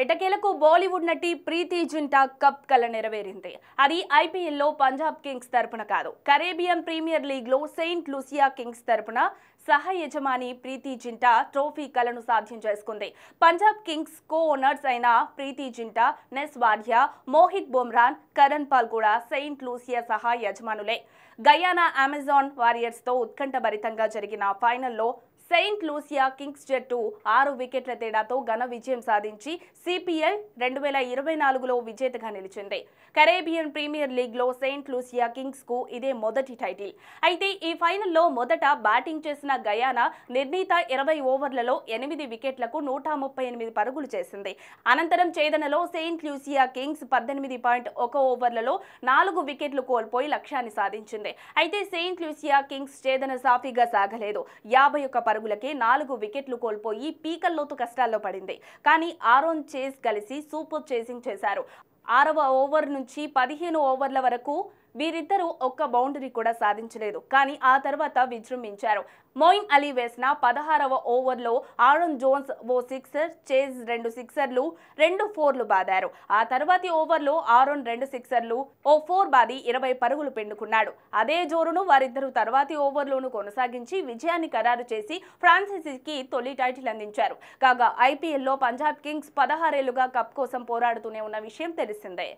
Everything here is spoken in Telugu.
ఎటకేలకు బాలీవుడ్ నటి ప్రీతి జింటా కప్ కల నెరవేరింది. అది ఐపీఎల్లో పంజాబ్ కింగ్స్ తరపున కాదు, కరేబియన్ ప్రీమియర్ లీగ్ లో సెయింట్ లూసియా కింగ్స్ తరపున సహ యజమాని ప్రీతి జింటా ట్రోఫీ కలను సాధ్యం చేసుకుంది. పంజాబ్ కింగ్స్ కో ఓనర్స్ అయిన ప్రీతి జింటా, నెస్ వాడియా, మోహిత్ బుమ్రాన్, కరణ్ పాల్ కూడా సెయింట్ లూసియా సహ యజమానులే. గయానా అమెజాన్ వారియర్స్ తో ఉత్కంఠభరితంగా జరిగిన ఫైనల్లో సెయింట్ లూసియా కింగ్స్ జట్టు 6 వికెట్ల తేడాతో ఘన విజయం సాధించి సిపిఎల్ 2024లో విజేతగా నిలిచింది. కరేబియన్ ప్రీమియర్ లీగ్ లో సెయింట్ లూసియా కింగ్స్ కు ఇదే మొదటి టైటిల్. అయితే ఈ ఫైనల్లో మొదట బ్యాటింగ్ చేసిన గయానా నిర్ణీత 20 ఓవర్లలో 8 వికెట్లకు 138 పరుగులు చేసింది. అనంతరం ఛేదనలో సెయింట్ లూసియా కింగ్స్ 18.1 ఓవర్లలో 4 వికెట్లు కోల్పోయి లక్ష్యాన్ని సాధించింది. అయితే సెయింట్ లూసియా కింగ్స్ ఛేదన సాఫీగా సాగలేదు. 51 పరుగులకే 4 వికెట్లు కోల్పోయి పీకల్లోతు కష్టాల్లో పడింది. కానీ ఆరోన్ చేజ్ కలిసి సూపర్ చేసింగ్ చేశారు. 6వ ఓవర్ నుంచి 15 ఓవర్ల వరకు వీరిద్దరూ ఒక్క బౌండరీ కూడా సాధించలేదు. కానీ ఆ తర్వాత విజృంభించారు. మోయిన్ అలీ వేసిన 16వ ఓవర్లో ఆరోన్ జోన్స్ ఓ సిక్సర్, చేజ్ 2 సిక్సర్లు, 2 ఫోర్లు బాదారు. ఆ తర్వాతి ఓవర్లో ఆరోన్ 2 సిక్సర్లు, ఓ 4 బాది 20 పరుగులు పెండుకున్నాడు. అదే జోరును వారిద్దరూ తర్వాతి ఓవర్లోనూ కొనసాగించి విజయాన్ని ఖరారు చేసి ఫ్రాన్సీసీకి తొలి టైటిల్ అందించారు. కాగా ఐపీఎల్లో పంజాబ్ కింగ్స్ 16 ఏళ్లుగా కప్ కోసం పోరాడుతూనే ఉన్న విషయం తెలిసిందే.